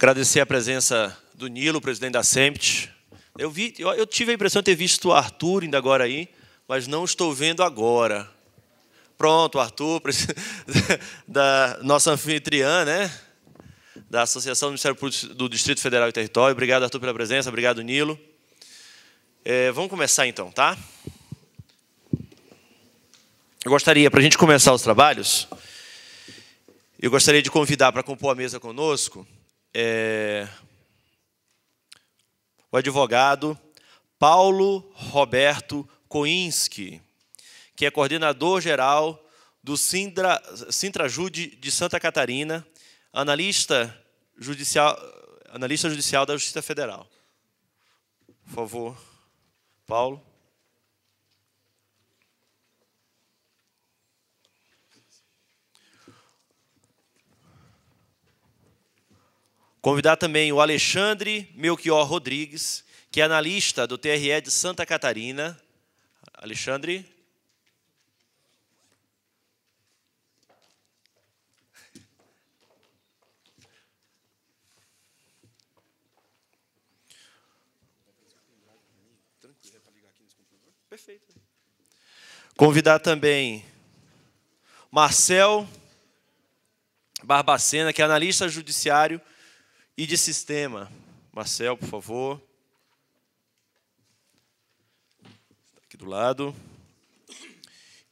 Agradecer a presença do Nilo, presidente da SEMPT. Eu tive a impressão de ter visto o Arthur ainda agora aí, mas não estou vendo agora. Pronto, o Arthur, da nossa anfitriã, né? Da Associação do Ministério Público do Distrito Federal e Território. Obrigado, Arthur, pela presença. Obrigado, Nilo. Vamos começar, então, tá? Eu gostaria, para a gente começar os trabalhos, eu gostaria de convidar para compor a mesa conosco o advogado Paulo Roberto Koinski, que é coordenador-geral do Sintrajude de Santa Catarina, analista judicial da Justiça Federal. Por favor, Paulo. Convidar também o Alexandre Melchior Rodrigues, que é analista do TRE de Santa Catarina. Alexandre. Perfeito. Convidar também Marcel Barbacena, que é analista judiciário e de sistema. Marcel, por favor. Aqui do lado.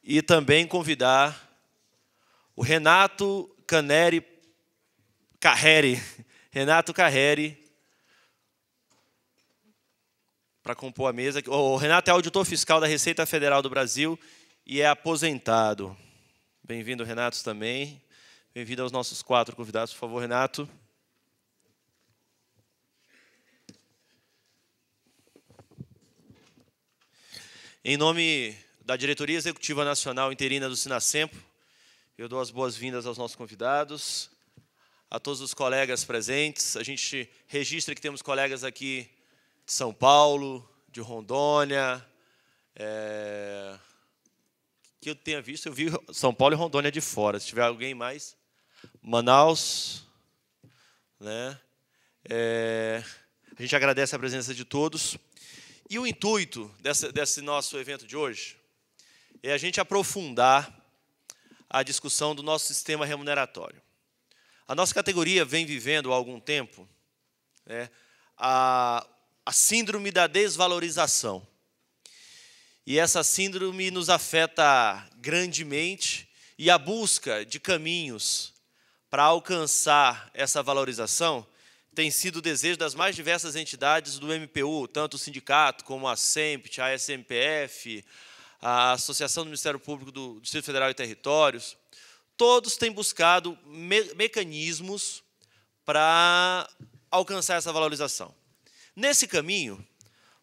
E também convidar o Renato Carreri, para compor a mesa. O Renato é auditor fiscal da Receita Federal do Brasil e é aposentado. Bem-vindo, Renato, também. Bem-vindo aos nossos 4 convidados. Por favor, Renato. Em nome da Diretoria Executiva Nacional Interina do Sinasempo, eu dou as boas-vindas aos nossos convidados, a todos os colegas presentes. A gente registra que temos colegas aqui de São Paulo, de Rondônia, que eu tenha visto, eu vi São Paulo e Rondônia de fora. Se tiver alguém mais, Manaus, né? A gente agradece a presença de todos. E o intuito desse nosso evento de hoje é a gente aprofundar a discussão do nosso sistema remuneratório. A nossa categoria vem vivendo há algum tempo, né, a síndrome da desvalorização. E essa síndrome nos afeta grandemente, e a busca de caminhos para alcançar essa valorização tem sido o desejo das mais diversas entidades do MPU, tanto o sindicato como a SEMPT, a SMPF, a Associação do Ministério Público do Distrito Federal e Territórios. Todos têm buscado mecanismos para alcançar essa valorização. Nesse caminho,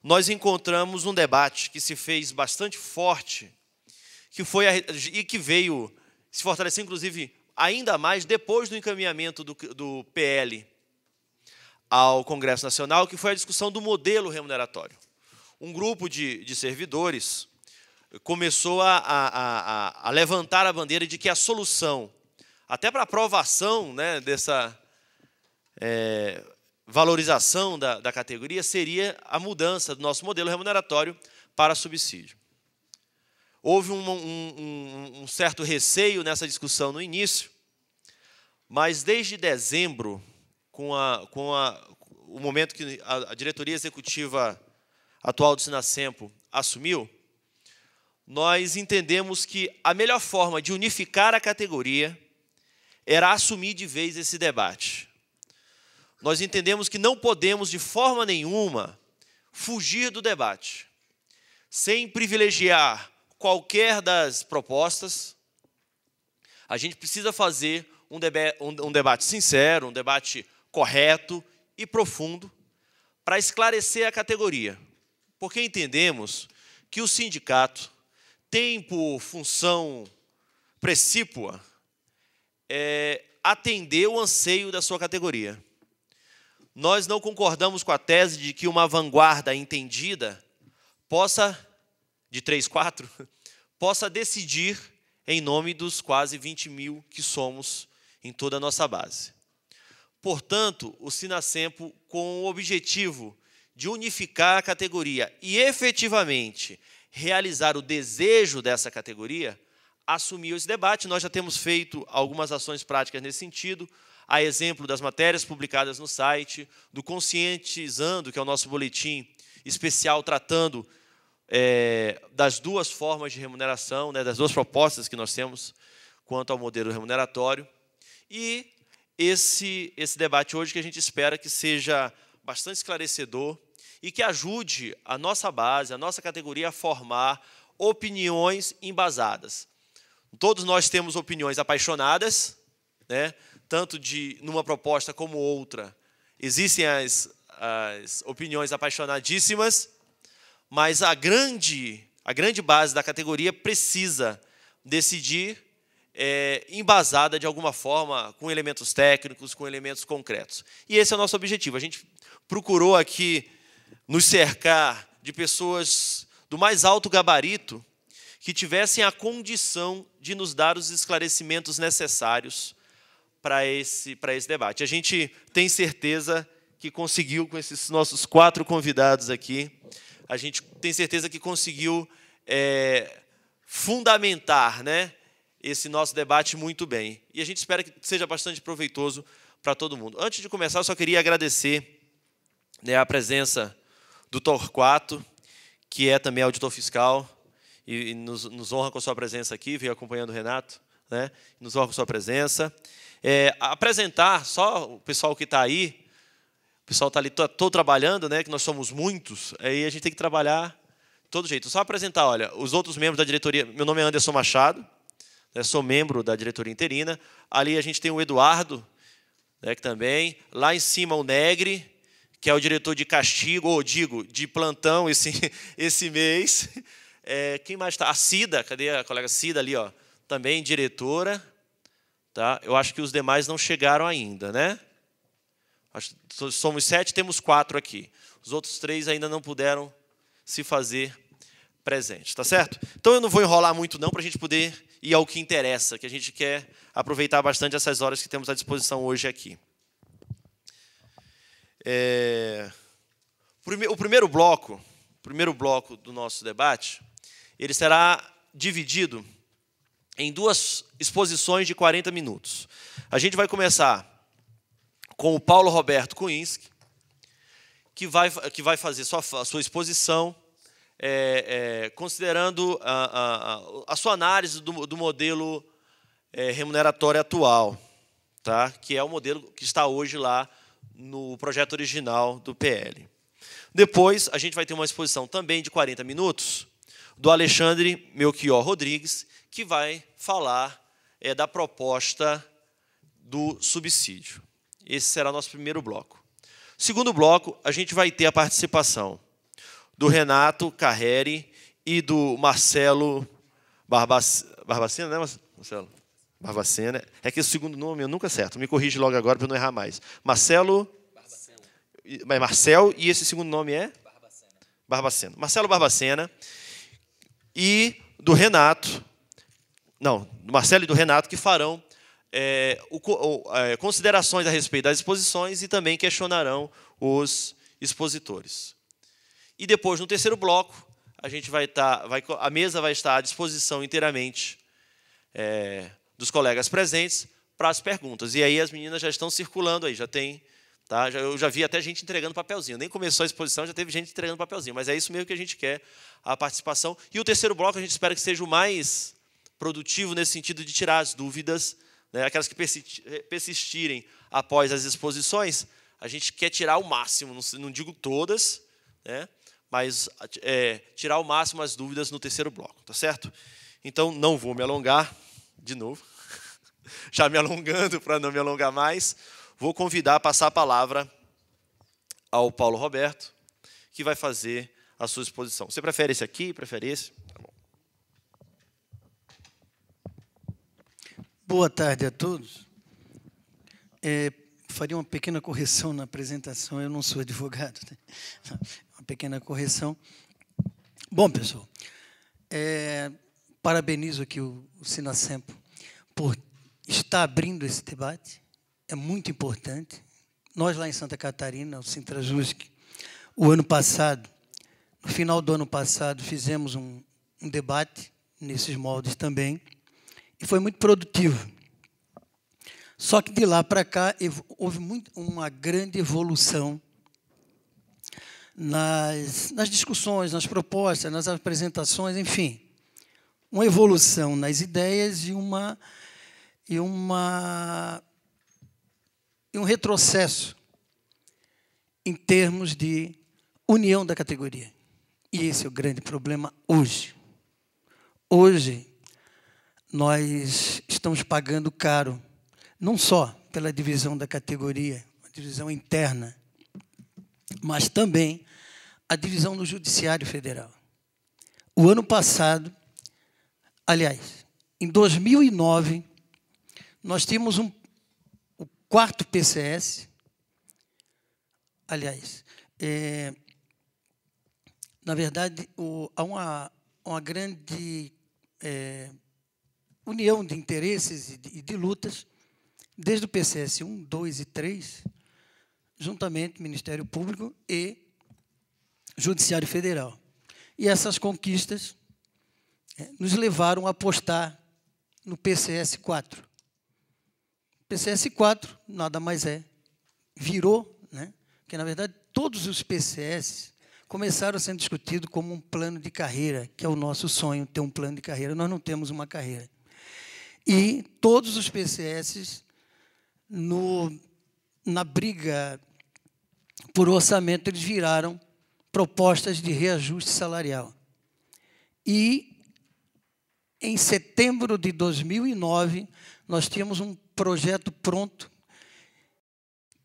nós encontramos um debate que se fez bastante forte, e que veio se fortalecer, inclusive, ainda mais depois do encaminhamento do PL ao Congresso Nacional, que foi a discussão do modelo remuneratório. Um grupo de servidores começou a levantar a bandeira de que a solução, até para a aprovação, né, dessa valorização da categoria, seria a mudança do nosso modelo remuneratório para subsídio. Houve um certo receio nessa discussão no início, mas desde dezembro, com o momento que a diretoria executiva atual do Sinasempo assumiu, nós entendemos que a melhor forma de unificar a categoria era assumir de vez esse debate. Nós entendemos que não podemos, de forma nenhuma, fugir do debate, sem privilegiar qualquer das propostas. A gente precisa fazer um debate sincero, um debate correto e profundo para esclarecer a categoria, porque entendemos que o sindicato tem por função precípua atender o anseio da sua categoria. Nós não concordamos com a tese de que uma vanguarda entendida de 3, 4, possa decidir em nome dos quase 20 mil que somos em toda a nossa base. Portanto, o Sinasempo, com o objetivo de unificar a categoria e efetivamente realizar o desejo dessa categoria, assumiu esse debate. Nós já temos feito algumas ações práticas nesse sentido, a exemplo das matérias publicadas no site, do Conscientizando, que é o nosso boletim especial tratando das duas formas de remuneração, né, das duas propostas que nós temos quanto ao modelo remuneratório. E esse debate hoje que a gente espera que seja bastante esclarecedor e que ajude a nossa base, a nossa categoria a formar opiniões embasadas. Todos nós temos opiniões apaixonadas, né? Tanto numa proposta como outra. Existem as opiniões apaixonadíssimas, mas a grande base da categoria precisa decidir embasada de alguma forma, com elementos técnicos, com elementos concretos. E esse é o nosso objetivo. A gente procurou aqui nos cercar de pessoas do mais alto gabarito que tivessem a condição de nos dar os esclarecimentos necessários para esse debate. A gente tem certeza que conseguiu, com esses nossos 4 convidados aqui, a gente tem certeza que conseguiu fundamentar, né, esse nosso debate muito bem. E a gente espera que seja bastante proveitoso para todo mundo. Antes de começar, eu só queria agradecer, né, a presença do Torquato, que é também auditor fiscal, e nos honra com a sua presença aqui, veio acompanhando o Renato, né, nos honra com a sua presença. Apresentar só o pessoal que está aí, o pessoal está ali, estou trabalhando, né, que nós somos muitos, aí a gente tem que trabalhar de todo jeito. Só apresentar, olha, os outros membros da diretoria. Meu nome é Anderson Machado, né, sou membro da diretoria interina. Ali a gente tem o Eduardo, né, que também. Lá em cima o Negre, que é o diretor de castigo, ou digo, de plantão esse mês. Quem mais está? A Cida, cadê a colega Cida ali, ó, também diretora. Tá? Eu acho que os demais não chegaram ainda, né? Somos 7, temos 4 aqui. Os outros 3 ainda não puderam se fazer presentes, tá certo? Então eu não vou enrolar muito não, para a gente poder ir ao que interessa, que a gente quer aproveitar bastante essas horas que temos à disposição hoje aqui. O primeiro bloco do nosso debate, ele será dividido em 2 exposições de 40 minutos. A gente vai começar com o Paulo Roberto Kuinski, que vai fazer sua exposição, considerando a sua análise do modelo remuneratório atual, tá? Que é o modelo que está hoje lá no projeto original do PL. Depois, a gente vai ter uma exposição também de 40 minutos do Alexandre Melchior Rodrigues, que vai falar da proposta do subsídio. Esse será o nosso primeiro bloco. Segundo bloco, a gente vai ter a participação do Renato Carreri e do Marcelo Barbacena, né, Marcelo? Barbacena. É que esse segundo nome eu nunca acerto. Me corrige logo agora para eu não errar mais. Marcelo Barbacena. Marcel, e esse segundo nome é? Barbacena. Marcelo Barbacena. E do Renato, do Marcelo e do Renato, que farão considerações a respeito das exposições e também questionarão os expositores. E depois, no terceiro bloco, a mesa vai estar à disposição inteiramente dos colegas presentes para as perguntas. E aí as meninas já estão circulando aí, já tem. Tá? Eu já vi até gente entregando papelzinho. Nem começou a exposição, já teve gente entregando papelzinho. Mas é isso mesmo que a gente quer, a participação. E o terceiro bloco, a gente espera que seja o mais produtivo nesse sentido de tirar as dúvidas, né? Aquelas que persistirem após as exposições, a gente quer tirar o máximo, não digo todas, né? Mas tirar ao máximo as dúvidas no terceiro bloco, tá certo? Então, não vou me alongar, de novo, já me alongando para não me alongar mais. Vou convidar a passar a palavra ao Paulo Roberto, que vai fazer a sua exposição. Você prefere esse aqui? Prefere esse? Tá bom. Boa tarde a todos. Faria uma pequena correção na apresentação. Eu não sou advogado, né? Uma pequena correção. Bom, pessoal, parabenizo aqui o Sinasempo por estar abrindo esse debate. É muito importante, Nós lá em Santa Catarina, o Sintrajusc, o ano passado, no final do ano passado, fizemos um debate nesses moldes também, e foi muito produtivo. Só que de lá para cá houve uma grande evolução nas discussões, nas propostas, nas apresentações, enfim. Uma evolução nas ideias e um retrocesso em termos de união da categoria. E esse é o grande problema hoje. Hoje, nós estamos pagando caro, não só pela divisão da categoria, a divisão interna, mas também a divisão no Judiciário Federal. O ano passado, aliás, em 2009, nós tínhamos o 4º PCS. Aliás, na verdade, há uma grande união de interesses e de lutas, desde o PCS 1, 2 e 3, juntamente Ministério Público e Judiciário Federal. E essas conquistas nos levaram a apostar no PCS 4. O PCS 4 nada mais virou, né? Porque, na verdade, todos os PCS começaram sendo discutidos como um plano de carreira, que é o nosso sonho, ter um plano de carreira. Nós não temos uma carreira. E todos os PCS, na briga por orçamento, eles viraram propostas de reajuste salarial. E, em setembro de 2009, nós tínhamos um projeto pronto,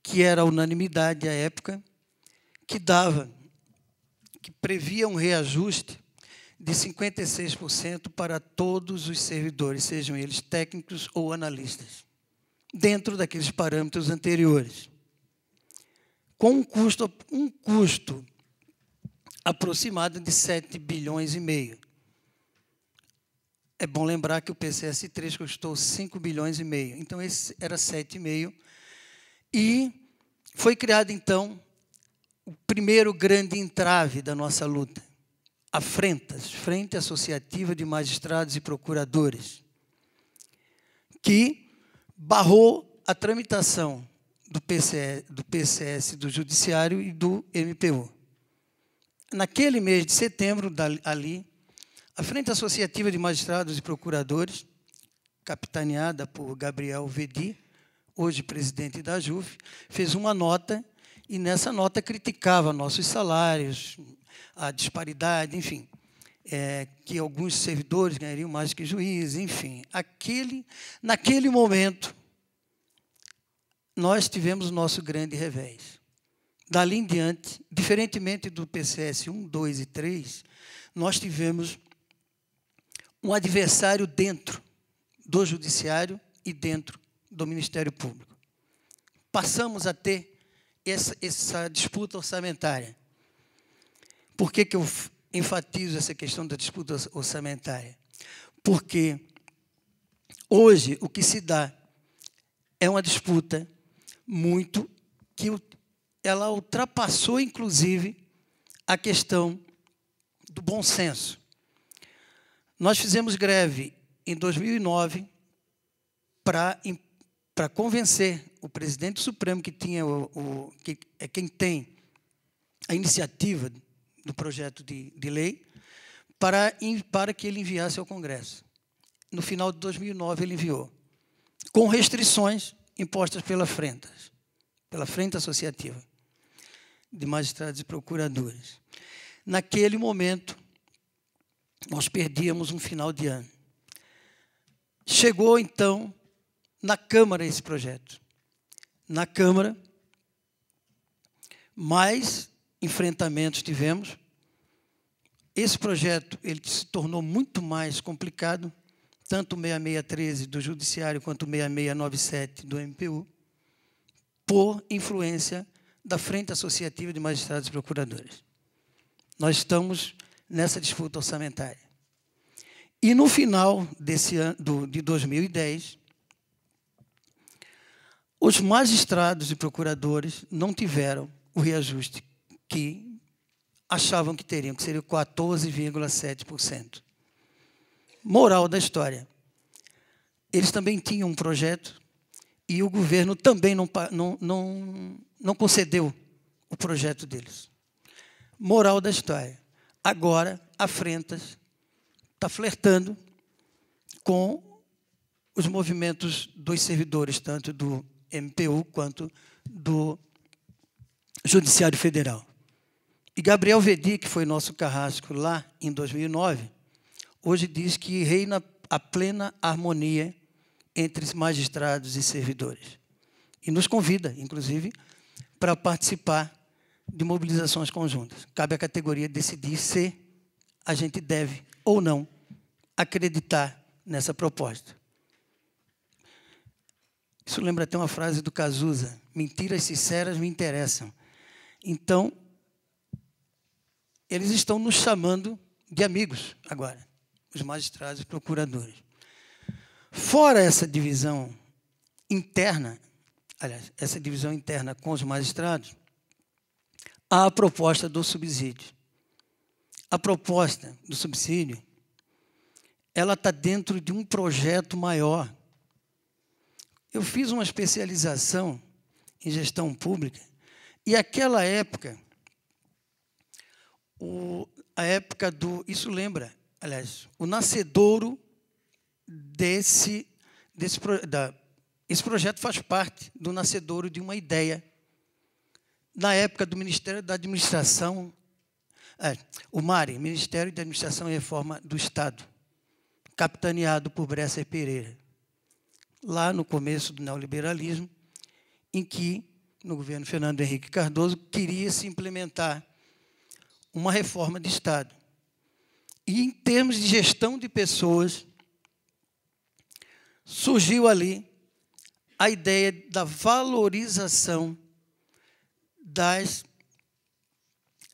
que era a unanimidade à época, que previa um reajuste de 56% para todos os servidores, sejam eles técnicos ou analistas, dentro daqueles parâmetros anteriores, com um custo aproximado de 7 bilhões e meio. É bom lembrar que o PCS 3 custou 5 bilhões e meio, então esse era 7,5. E foi criado, então, o primeiro grande entrave da nossa luta, a Frentas, Frente Associativa de Magistrados e Procuradores, que barrou a tramitação do PCS do Judiciário e do MPU. Naquele mês de setembro, ali, a Frente Associativa de Magistrados e Procuradores, capitaneada por Gabriel Vedi, hoje presidente da JUF, fez uma nota, e nessa nota criticava nossos salários, a disparidade, enfim, que alguns servidores ganhariam mais que juízes, enfim. Naquele momento, nós tivemos o nosso grande revés. Dali em diante, diferentemente do PCS 1, 2 e 3, nós tivemos um adversário dentro do Judiciário e dentro do Ministério Público. Passamos a ter essa disputa orçamentária. Por que eu enfatizo essa questão da disputa orçamentária? Porque hoje o que se dá é uma disputa que ela ultrapassou, inclusive, a questão do bom senso. Nós fizemos greve em 2009 para convencer o presidente Supremo, que é quem tem a iniciativa do projeto de lei, para que ele enviasse ao Congresso. No final de 2009, ele enviou, com restrições impostas pela Frente Associativa de Magistrados e Procuradores. Naquele momento, nós perdíamos um final de ano. Chegou, então, na Câmara esse projeto. Na Câmara, mais enfrentamentos tivemos. Esse projeto ele se tornou muito mais complicado, tanto o 6613 do Judiciário quanto o 6697 do MPU, por influência da Frente Associativa de Magistrados e Procuradores. Nós estamos nessa disputa orçamentária. E no final desse ano, de 2010, Os magistrados e procuradores não tiveram o reajuste que achavam que teriam, que seria 14,7%. Moral da história. Eles também tinham um projeto e o governo também não concedeu o projeto deles. Moral da história. Agora, a Frentas está flertando com os movimentos dos servidores, tanto do MPU quanto do Judiciário Federal. E Gabriel Vedi, que foi nosso carrasco lá em 2009, hoje diz que reina a plena harmonia entre magistrados e servidores. E nos convida, inclusive, para participar de mobilizações conjuntas. Cabe à categoria decidir se a gente deve ou não acreditar nessa proposta. Isso lembra até uma frase do Cazuza: mentiras sinceras me interessam. Então, eles estão nos chamando de amigos agora, os magistrados e procuradores. Fora essa divisão interna, aliás, essa divisão interna com os magistrados, há a proposta do subsídio. A proposta do subsídio, ela está dentro de um projeto maior. Eu fiz uma especialização em gestão pública e aquela época, a época do... Isso lembra, aliás, o nascedouro esse projeto faz parte do nascedouro de uma ideia. Na época do Ministério da Administração, o MARE, Ministério da Administração e Reforma do Estado, capitaneado por Bresser Pereira, lá no começo do neoliberalismo, em que, no governo Fernando Henrique Cardoso, queria-se implementar uma reforma de Estado. E, em termos de gestão de pessoas, surgiu ali a ideia da valorização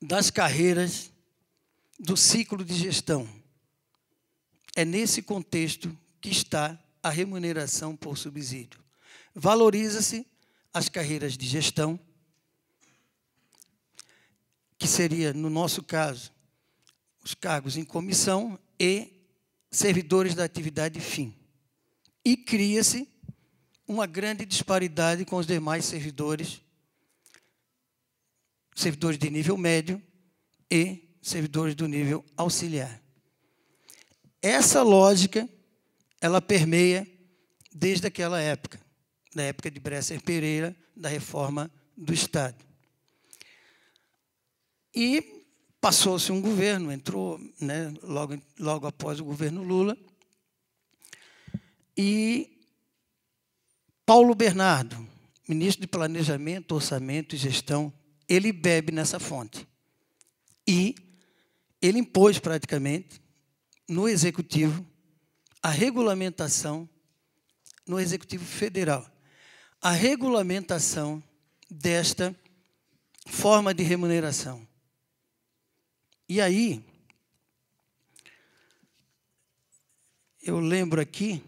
das carreiras do ciclo de gestão. É nesse contexto que está a remuneração por subsídio. Valoriza-se as carreiras de gestão, que seria, no nosso caso, os cargos em comissão e servidores da atividade fim. E cria-se uma grande disparidade com os demais servidores de nível médio e servidores do nível auxiliar. Essa lógica, ela permeia desde aquela época, da época de Bresser Pereira, da reforma do Estado. E passou-se um governo, entrou, né, logo após o governo Lula, e Paulo Bernardo, ministro de Planejamento, Orçamento e Gestão, ele bebe nessa fonte. E ele impôs praticamente no Executivo a regulamentação, no Executivo Federal, a regulamentação desta forma de remuneração. E aí, eu lembro aqui,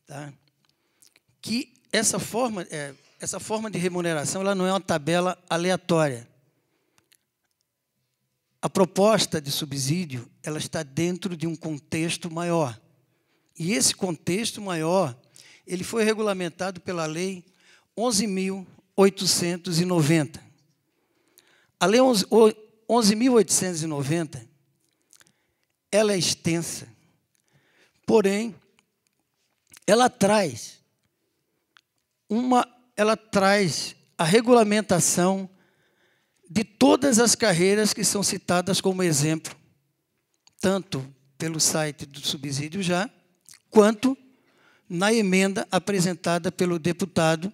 tá, que essa forma de remuneração ela não é uma tabela aleatória. A proposta de subsídio ela está dentro de um contexto maior. E esse contexto maior ele foi regulamentado pela Lei 11.890. A Lei 11.890 ela é extensa, porém, ela traz a regulamentação de todas as carreiras que são citadas como exemplo, tanto pelo site do subsídio já, quanto na emenda apresentada pelo deputado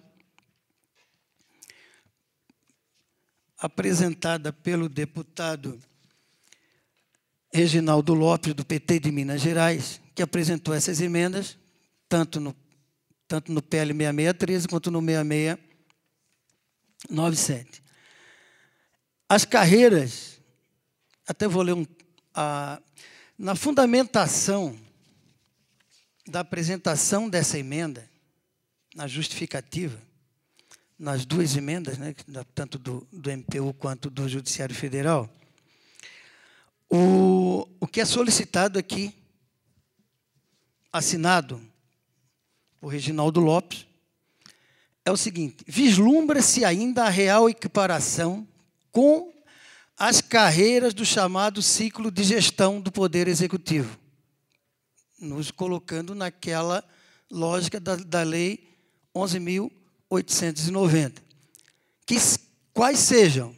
Reginaldo Lopes, do PT de Minas Gerais, que apresentou essas emendas, tanto no PL 6613 quanto no 6697. As carreiras, até vou ler na fundamentação da apresentação dessa emenda, na justificativa, nas duas emendas, né, tanto do MPU quanto do Judiciário Federal, o que é solicitado aqui, assinado por Reginaldo Lopes, é o seguinte: vislumbra-se ainda a real equiparação com as carreiras do chamado ciclo de gestão do Poder Executivo, nos colocando naquela lógica da Lei 11.890, quais sejam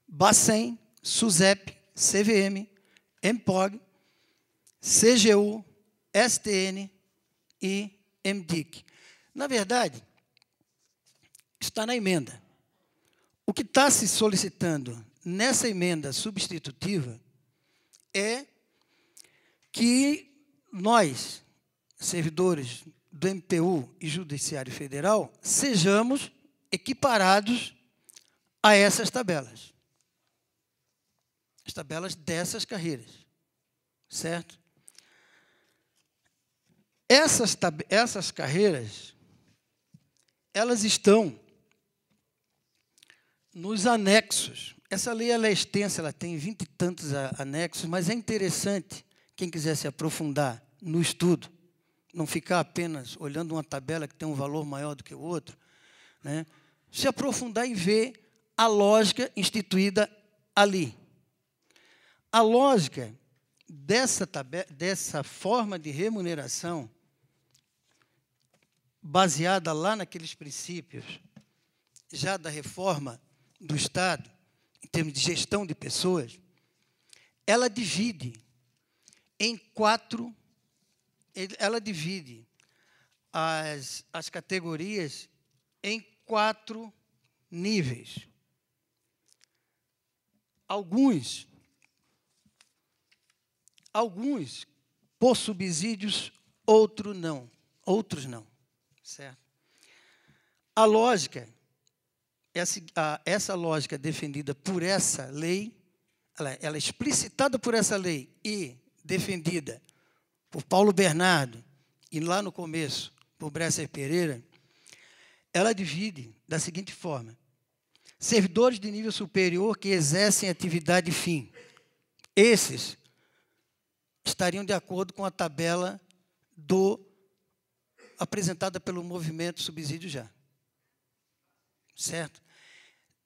Bacen, SUSEP, CVM, MPOG, CGU, STN e MDIC. Na verdade, está na emenda. O que está se solicitando nessa emenda substitutiva é que nós, servidores do MPU e Judiciário Federal, sejamos equiparados a essas tabelas. As tabelas dessas carreiras, certo? Essas carreiras, elas estão nos anexos. Essa lei ela é extensa, ela tem 20 e tantos anexos, mas é interessante, quem quiser se aprofundar no estudo, não ficar apenas olhando uma tabela que tem um valor maior do que o outro, né? Se aprofundar e ver a lógica instituída ali. A lógica dessa forma de remuneração, baseada lá naqueles princípios, já da reforma do Estado, em termos de gestão de pessoas, ela divide em quatro, ela divide as categorias em 4 níveis. Alguns por subsídios, outros não, certo? A lógica, essa lógica defendida por essa lei, ela é explicitada por essa lei e defendida por Paulo Bernardo e lá no começo por Bresser Pereira, ela divide da seguinte forma: servidores de nível superior que exercem atividade fim. Esses estariam de acordo com a tabela apresentada pelo movimento Subsídio Já. Certo?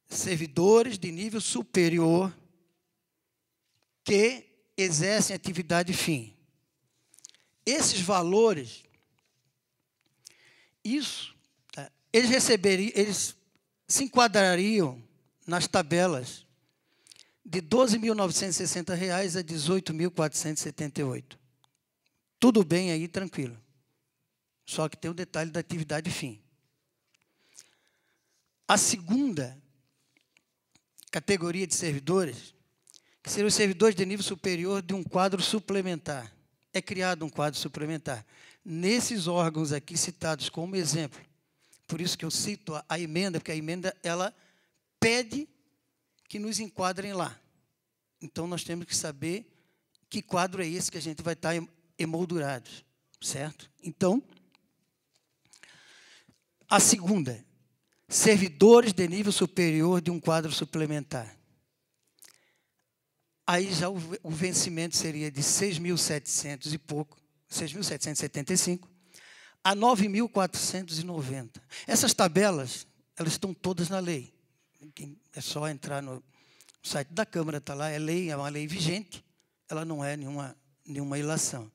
Servidores de nível superior que exercem atividade fim. Esses valores, eles se enquadrariam nas tabelas de R$ 12.960 a R$ 18.478. Tudo bem aí, tranquilo. Só que tem o detalhe da atividade fim. A segunda categoria de servidores, que seriam os servidores de nível superior de um quadro suplementar. É criado um quadro suplementar. Nesses órgãos aqui citados como exemplo, por isso que eu cito a emenda, porque a emenda ela pede que nos enquadrem lá. Então, nós temos que saber que quadro é esse que a gente vai estar emoldurados, certo? Então, a segunda, servidores de nível superior de um quadro suplementar. Aí já o vencimento seria de 6.700 e pouco, 6.775 a 9.490. Essas tabelas, elas estão todas na lei. É só entrar no site da Câmara, está lá, é uma lei vigente, ela não é nenhuma ilação.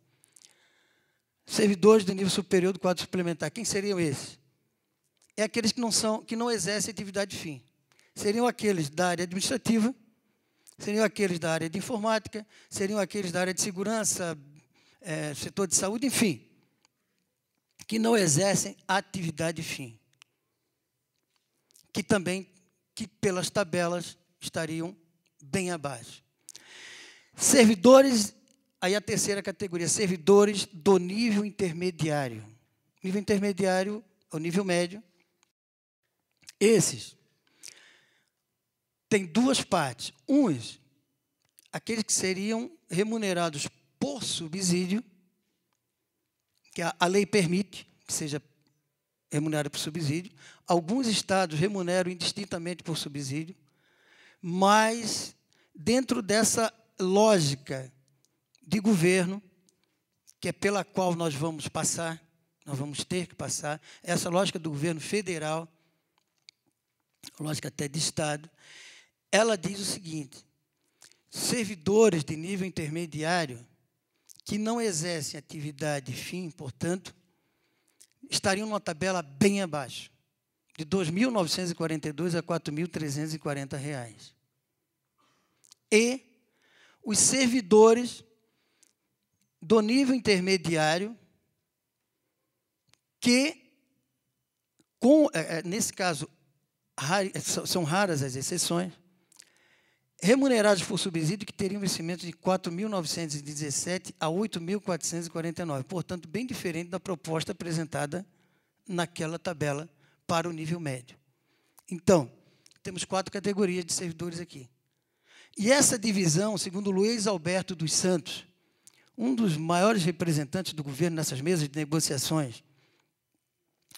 Servidores de nível superior do quadro suplementar, quem seriam esses? É aqueles que não exercem atividade fim. Seriam aqueles da área administrativa, seriam aqueles da área de informática, seriam aqueles da área de segurança, setor de saúde, enfim, que não exercem atividade fim. Que pelas tabelas estariam bem abaixo. Servidores, aí a terceira categoria, servidores do nível intermediário. Nível intermediário, ou nível médio. Esses têm duas partes. Uns, aqueles que seriam remunerados por subsídio, que a lei permite que seja remunerada por subsídio. Alguns estados remuneram indistintamente por subsídio, mas dentro dessa lógica de governo, que é pela qual nós vamos passar, nós vamos ter que passar, essa lógica do governo federal, lógica até de Estado, ela diz o seguinte: servidores de nível intermediário que não exercem atividade fim, portanto, estariam numa tabela bem abaixo, de R$ 2.942 a R$ 4.340. E os servidores do nível intermediário que, nesse caso, são raras as exceções, remunerados por subsídio, que teriam vencimento de R$ 4.917 a R$ 8.449. Portanto, bem diferente da proposta apresentada naquela tabela para o nível médio. Então, temos 4 categorias de servidores aqui. E essa divisão, segundo Luiz Alberto dos Santos, um dos maiores representantes do governo nessas mesas de negociações,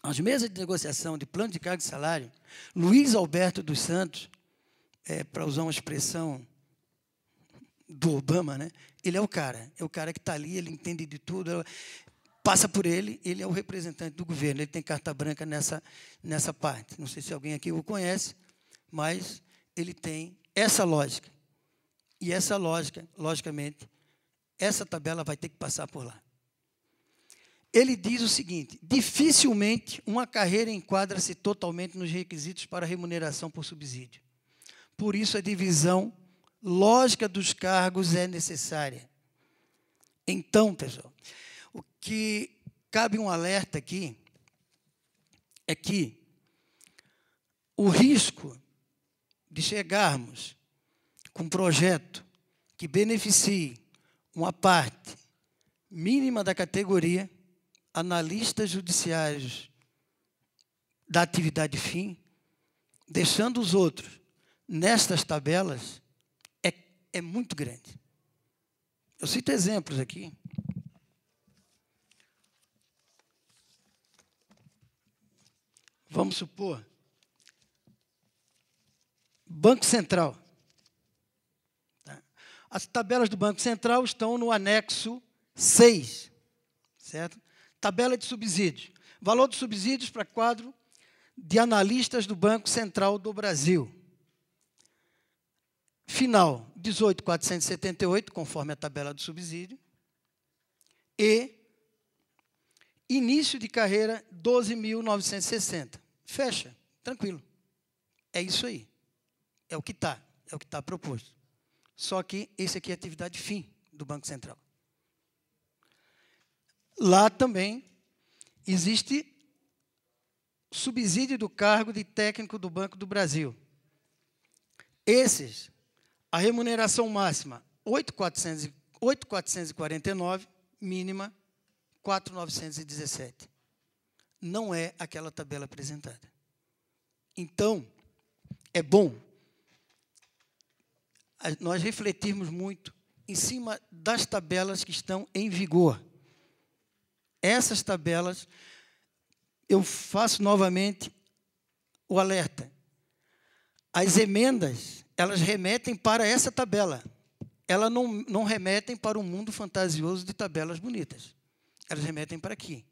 as mesas de negociação de plano de cargo e salário, Luiz Alberto dos Santos, para usar uma expressão do Obama, né? Ele é o cara que está ali, ele entende de tudo, passa por ele, ele é o representante do governo, ele tem carta branca nessa parte. Não sei se alguém aqui o conhece, mas ele tem essa lógica. E essa lógica, logicamente, essa tabela vai ter que passar por lá. Ele diz o seguinte: dificilmente uma carreira enquadra-se totalmente nos requisitos para remuneração por subsídio. Por isso, a divisão lógica dos cargos é necessária. Então, pessoal, o que cabe um alerta aqui é que o risco de chegarmos com um projeto que beneficie uma parte mínima da categoria, analistas judiciários da atividade fim, deixando os outros nestas tabelas, é muito grande. Eu cito exemplos aqui. Vamos supor, Banco Central. As tabelas do Banco Central estão no anexo 6, certo? Tabela de subsídios. Valor dos subsídios para quadro de analistas do Banco Central do Brasil. Final, 18.478, conforme a tabela do subsídio. E início de carreira, 12.960. Fecha, tranquilo. É isso aí. É o que está proposto. Só que esse aqui é a atividade fim do Banco Central. Lá também existe subsídio do cargo de técnico do Banco do Brasil. Esses, a remuneração máxima, 8.449, mínima, 4.917. Não é aquela tabela apresentada. Então, é bom nós refletirmos muito em cima das tabelas que estão em vigor. Essas tabelas, eu faço novamente o alerta. As emendas, elas remetem para essa tabela. Elas não remetem para um mundo fantasioso de tabelas bonitas. Elas remetem para aqui.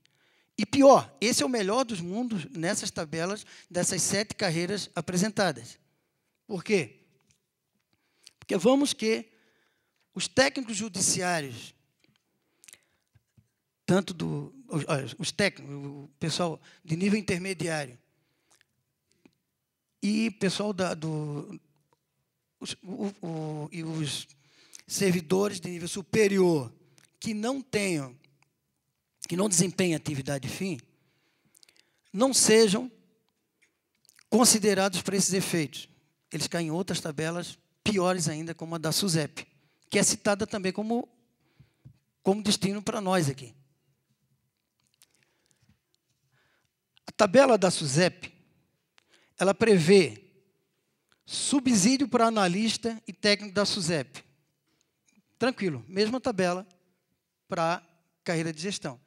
E pior, esse é o melhor dos mundos nessas tabelas dessas 7 carreiras apresentadas. Por quê? Porque vamos que os técnicos judiciários, tanto os técnicos, o pessoal de nível intermediário e pessoal e os servidores de nível superior que não desempenhem atividade fim, não sejam considerados para esses efeitos. Eles caem em outras tabelas piores ainda, como a da SUSEP, que é citada também como destino para nós aqui. A tabela da SUSEP, ela prevê subsídio para analista e técnico da SUSEP. Tranquilo, mesma tabela para carreira de gestão.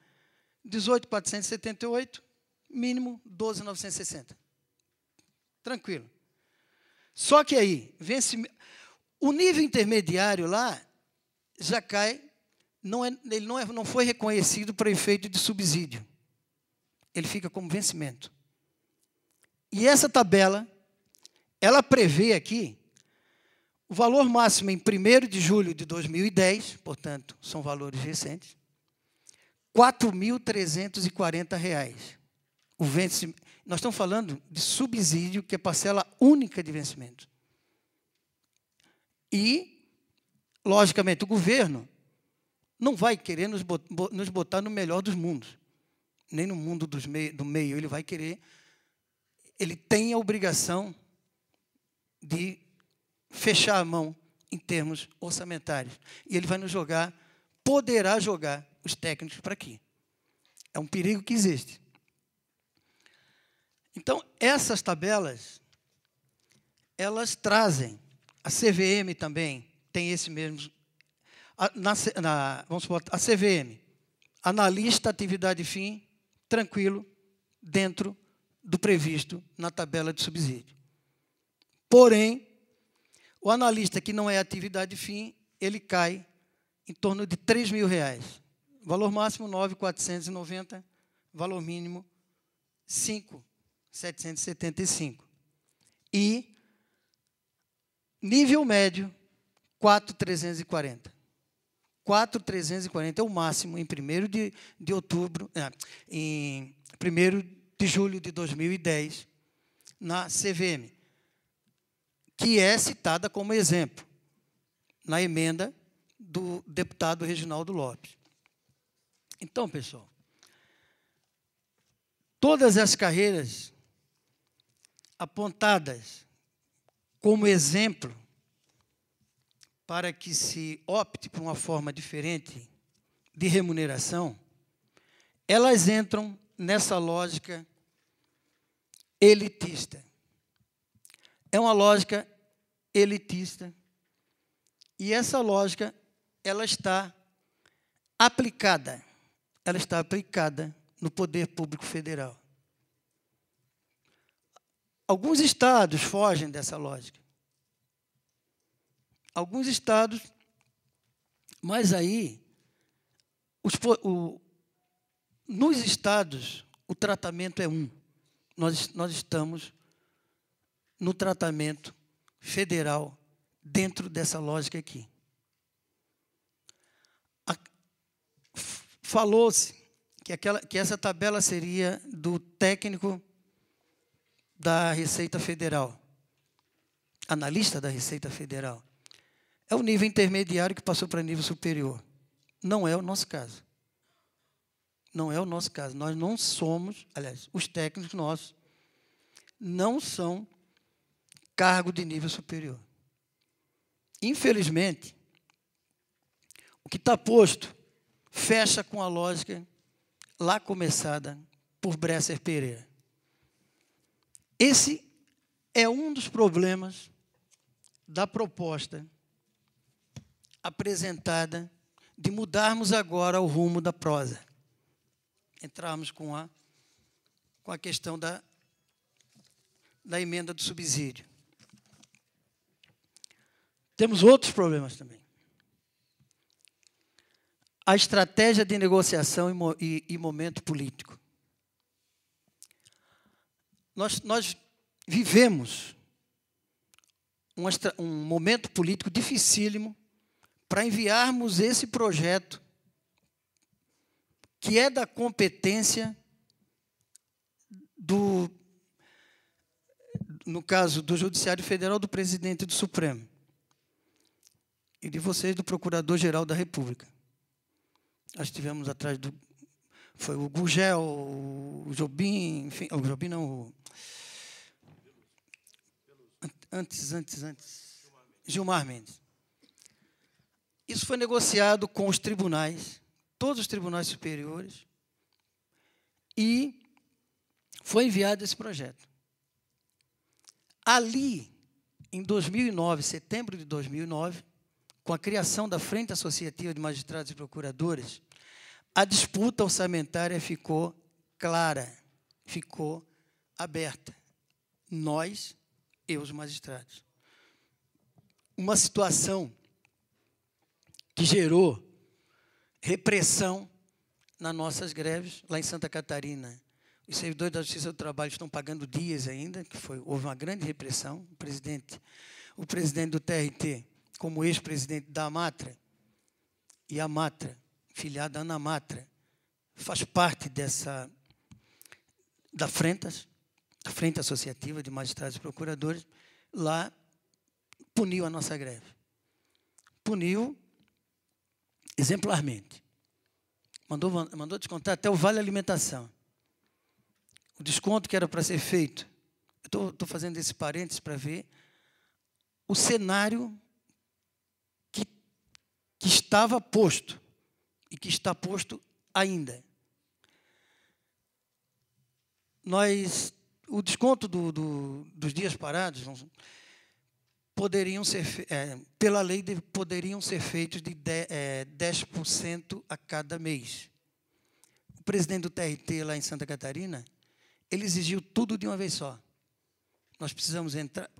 18.478, mínimo 12.960. Tranquilo. Só que aí, o nível intermediário lá já cai, ele não foi reconhecido para efeito de subsídio. Ele fica como vencimento. E essa tabela, ela prevê aqui o valor máximo em 1º de julho de 2010, portanto, são valores recentes, R$ 4.340. O vencimento, nós estamos falando de subsídio, que é parcela única de vencimento. E, logicamente, o governo não vai querer nos botar no melhor dos mundos, nem no mundo do meio. Ele vai querer, ele tem a obrigação de fechar a mão em termos orçamentários. E ele vai nos jogar, poderá jogar os técnicos para aqui. É um perigo que existe. Então, essas tabelas, elas trazem, a CVM também tem esse mesmo, vamos supor, a CVM, analista atividade fim, tranquilo, dentro do previsto na tabela de subsídio. Porém, o analista que não é atividade fim, ele cai em torno de R$ 3.000. Valor máximo, 9.490, valor mínimo, 5.775. E nível médio, 4.340. 4.340 é o máximo em 1º de outubro, em 1º de julho de 2010, na CVM, que é citada como exemplo na emenda do deputado Reginaldo Lopes. Então, pessoal, todas as carreiras apontadas como exemplo para que se opte por uma forma diferente de remuneração, elas entram nessa lógica elitista. É uma lógica elitista e essa lógica ela está aplicada no poder público federal. Alguns estados fogem dessa lógica. Alguns estados, mas aí, nos estados, o tratamento é um. Nós estamos no tratamento federal dentro dessa lógica aqui. Falou-se que essa tabela seria do técnico da Receita Federal, analista da Receita Federal. É o nível intermediário que passou para nível superior. Não é o nosso caso. Não é o nosso caso. Nós não somos, aliás, os técnicos nossos não são cargo de nível superior. Infelizmente, o que está posto fecha com a lógica lá começada por Bresser Pereira. Esse é um dos problemas da proposta apresentada de mudarmos agora o rumo da prosa. Entrarmos com a questão da emenda do subsídio. Temos outros problemas também. A estratégia de negociação e momento político. Nós vivemos um momento político dificílimo para enviarmos esse projeto, que é da competência no caso do Judiciário Federal, do presidente do Supremo, e de vocês, do Procurador-Geral da República. Nós tivemos atrás foi o Gugel, o Jobim, enfim, o Jobim não, antes, Gilmar Mendes. Isso foi negociado com os tribunais, todos os tribunais superiores, e foi enviado esse projeto. Ali, em 2009, setembro de 2009, com a criação da Frente Associativa de Magistrados e Procuradores, a disputa orçamentária ficou clara. ficou aberta. Nós e os magistrados. Uma situação que gerou repressão nas nossas greves, lá em Santa Catarina. Os servidores da Justiça do Trabalho estão pagando dias ainda, houve uma grande repressão. O presidente do TRT, como ex-presidente da Amatra, e a Matra, filiada Ana Matra, faz parte da Frente Associativa de Magistrados e Procuradores, lá puniu a nossa greve. Puniu exemplarmente. Mandou descontar até o vale alimentação. O desconto que era para ser feito. Eu estou fazendo esse parênteses para ver o cenário que estava posto e que está posto ainda. O desconto dos dias parados poderiam ser, pela lei, poderiam ser feitos de 10% a cada mês. O presidente do TRT lá em Santa Catarina, ele exigiu tudo de uma vez só. Nós precisamos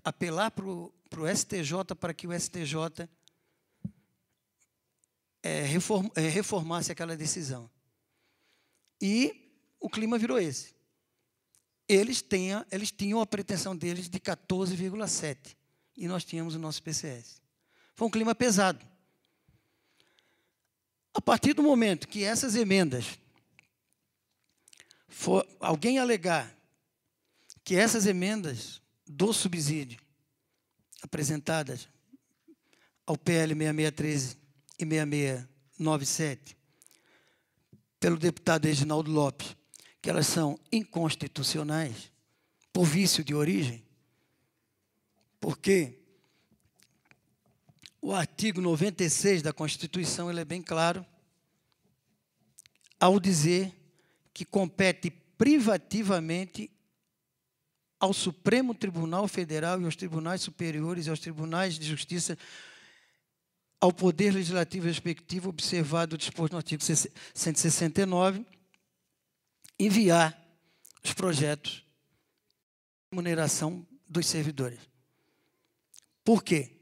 apelar para o STJ para que o STJ reformasse aquela decisão. E o clima virou esse. Eles tinham a pretensão deles de 14,7%. E nós tínhamos o nosso PCS. Foi um clima pesado. A partir do momento que essas emendas, alguém alegar que essas emendas do subsídio apresentadas ao PL 6613 e 6697 pelo deputado Reginaldo Lopes, que elas são inconstitucionais por vício de origem, porque o artigo 96 da Constituição ele é bem claro ao dizer que compete privativamente ao Supremo Tribunal Federal e aos tribunais superiores e aos tribunais de justiça, ao Poder Legislativo respectivo, observado o disposto no artigo 169, enviar os projetos de remuneração dos servidores. Por quê?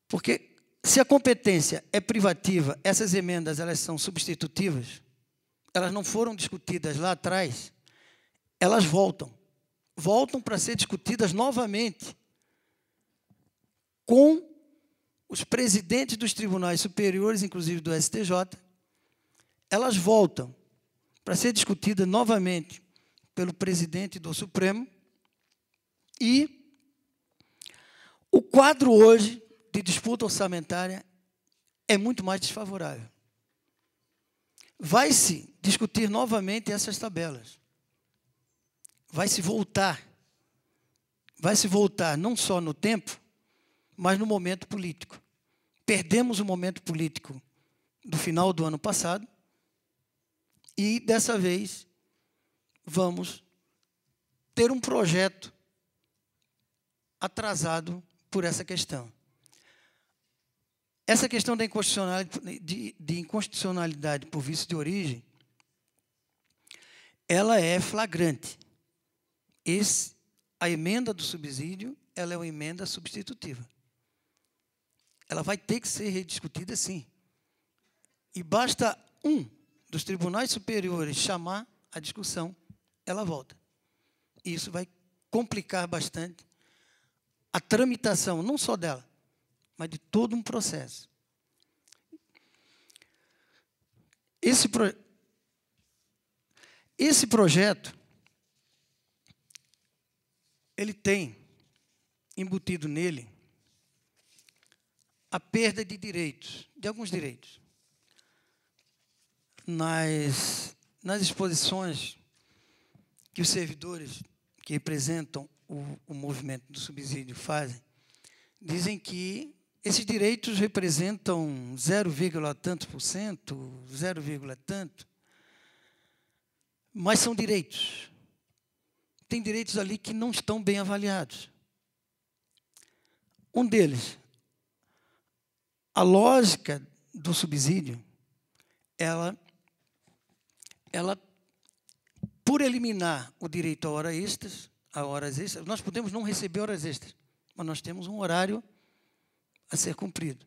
Porque se a competência é privativa, essas emendas elas são substitutivas, elas não foram discutidas lá atrás, elas voltam para ser discutidas novamente com os presidentes dos tribunais superiores, inclusive do STJ, elas voltam para ser discutidas novamente pelo presidente do Supremo e o quadro hoje de disputa orçamentária é muito mais desfavorável. Vai-se discutir novamente essas tabelas. Vai-se voltar não só no tempo, mas no momento político. Perdemos o momento político do final do ano passado e, dessa vez, vamos ter um projeto atrasado por essa questão. Essa questão da inconstitucionalidade por vício de origem, ela é flagrante. A emenda do subsídio, ela é uma emenda substitutiva. Ela vai ter que ser rediscutida, sim. E basta um dos tribunais superiores chamar a discussão, ela volta. E isso vai complicar bastante a tramitação, não só dela, mas de todo um processo. Esse projeto, ele tem embutido nele a perda de direitos, de alguns direitos. Nas exposições que os servidores que representam o movimento do subsídio fazem, dizem que esses direitos representam 0, tantos por cento, 0, tanto, mas são direitos. Tem direitos ali que não estão bem avaliados. Um deles, a lógica do subsídio, ela por eliminar o direito a horas extras, nós podemos não receber horas extras, mas nós temos um horário a ser cumprido.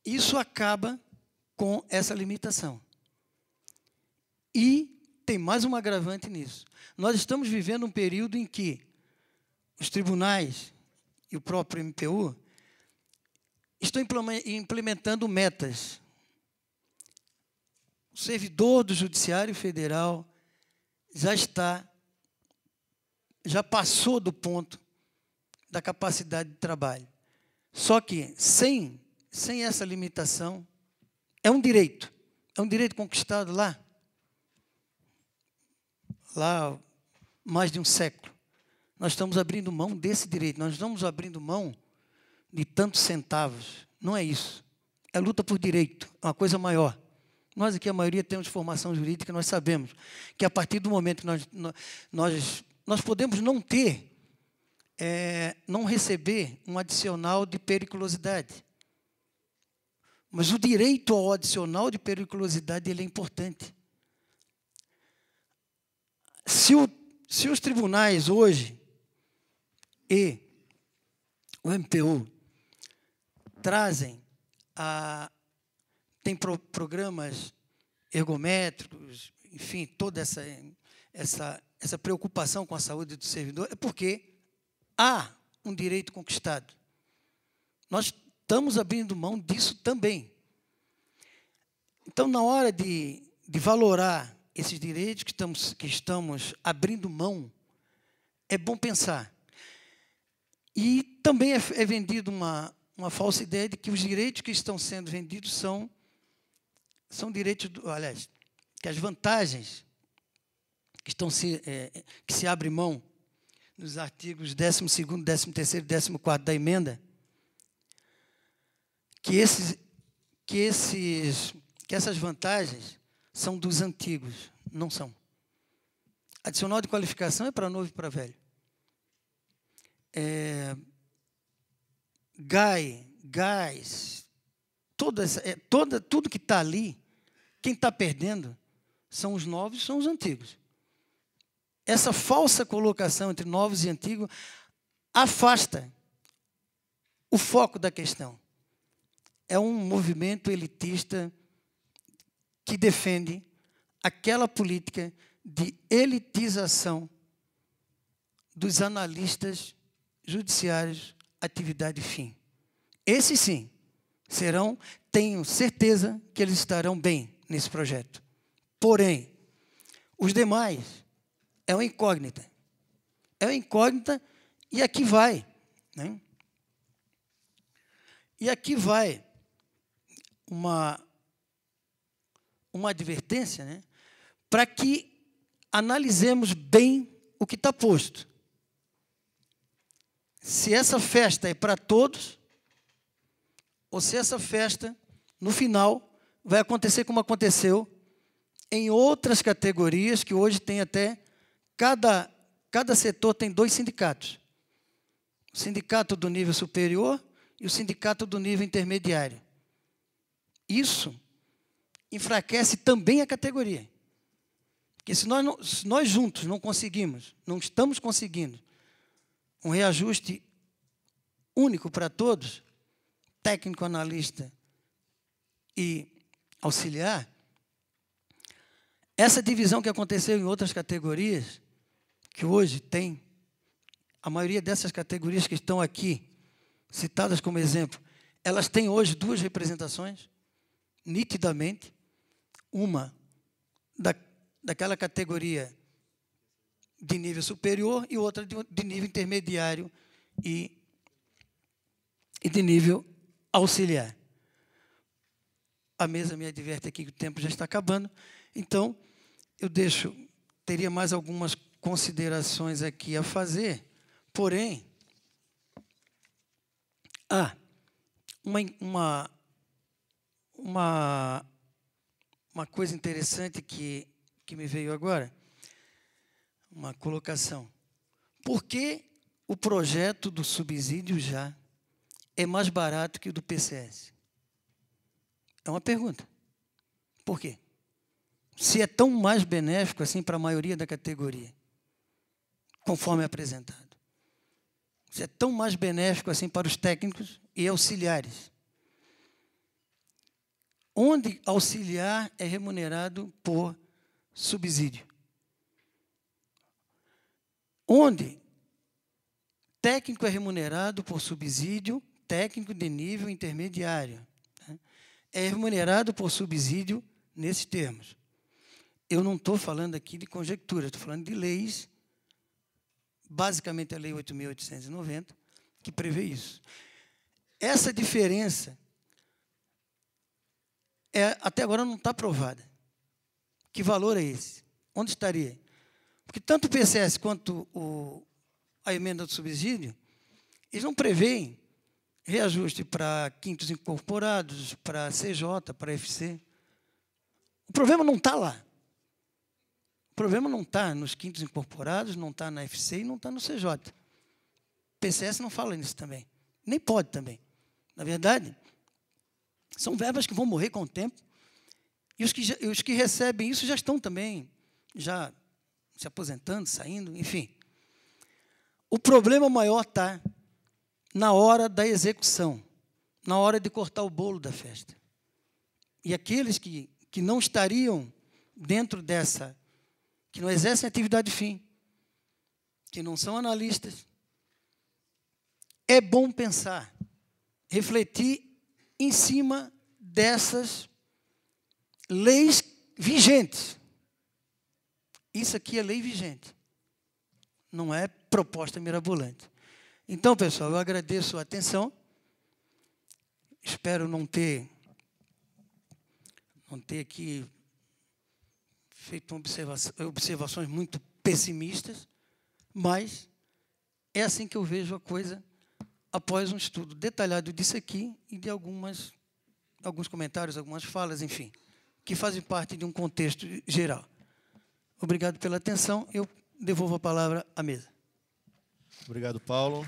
Isso acaba com essa limitação. E tem mais um agravante nisso. Nós estamos vivendo um período em que os tribunais e o próprio MPU estão implementando metas. O servidor do Judiciário Federal já passou do ponto da capacidade de trabalho. Só que, sem essa limitação, é um direito conquistado lá mais de um século. Nós estamos abrindo mão desse direito, nós estamos abrindo mão de tantos centavos. Não é isso. É luta por direito, é uma coisa maior. Nós aqui, a maioria, temos formação jurídica, nós sabemos que a partir do momento que nós podemos não ter, não receber um adicional de periculosidade. Mas o direito ao adicional de periculosidade ele é importante. Se os tribunais hoje e o MPU tem programas ergométricos, enfim, toda essa preocupação com a saúde do servidor, é porque há um direito conquistado. Nós estamos abrindo mão disso também. Então, na hora de valorar esses direitos que estamos abrindo mão, é bom pensar. E também é vendida uma falsa ideia de que os direitos que estão sendo vendidos são direitos, aliás, que as vantagens que se abre mão nos artigos 12º, 13º e 14º da emenda, que essas vantagens são dos antigos, não são. Adicional de qualificação é para novo e para velho. Gás, tudo que está ali, quem está perdendo são os novos e são os antigos. Essa falsa colocação entre novos e antigos afasta o foco da questão. É um movimento elitista que defende aquela política de elitização dos analistas judiciários, atividade fim. Esses sim tenho certeza que eles estarão bem nesse projeto. Porém, os demais é uma incógnita. É uma incógnita e aqui vai. Né? E aqui vai uma advertência, né, para que analisemos bem o que está posto. Se essa festa é para todos, ou se essa festa, no final, vai acontecer como aconteceu em outras categorias, que hoje tem até, cada setor tem 2 sindicatos. O sindicato do nível superior e o sindicato do nível intermediário. Isso enfraquece também a categoria. Porque se nós juntos não estamos conseguindo um reajuste único para todos, técnico, analista e auxiliar, essa divisão que aconteceu em outras categorias, que hoje tem, a maioria dessas categorias que estão aqui, citadas como exemplo, elas têm hoje 2 representações, nitidamente, uma daquela categoria de nível superior e outra de nível intermediário e de nível auxiliar. A mesa me adverte aqui que o tempo já está acabando, então teria mais algumas considerações aqui a fazer, porém, uma coisa interessante que me veio agora, uma colocação. Por que o projeto do subsídio já é mais barato que o do PCS? É uma pergunta. Por quê? se é tão mais benéfico assim para a maioria da categoria, conforme apresentado. Se é tão mais benéfico assim para os técnicos e auxiliares. Onde auxiliar é remunerado por subsídio. Onde técnico é remunerado por subsídio, técnico de nível intermediário. É remunerado por subsídio nesses termos. Eu não estou falando aqui de conjectura, estou falando de leis, basicamente a Lei 8.890, que prevê isso. Essa diferença até agora não está provada. Que valor é esse? Onde estaria? Porque tanto o PCS quanto a emenda do subsídio, eles não prevêem reajuste para quintos incorporados, para CJ, para FC. O problema não está lá. O problema não está nos quintos incorporados, não está na FC e não está no CJ. O PCS não fala nisso também. Nem pode também. Na verdade, são verbas que vão morrer com o tempo. E os que recebem isso já estão também já se aposentando, saindo, enfim. O problema maior está na hora da execução, na hora de cortar o bolo da festa. E aqueles que não estariam dentro dessa, que não exercem atividade fim, que não são analistas, é bom pensar, refletir em cima dessas leis vigentes. Isso aqui é lei vigente, não é proposta mirabolante. Então, pessoal, eu agradeço a atenção. Espero não ter aqui feito observações muito pessimistas, mas é assim que eu vejo a coisa após um estudo detalhado disso aqui e de alguns comentários, algumas falas, enfim, que fazem parte de um contexto geral. Obrigado pela atenção. Eu devolvo a palavra à mesa. Obrigado, Paulo.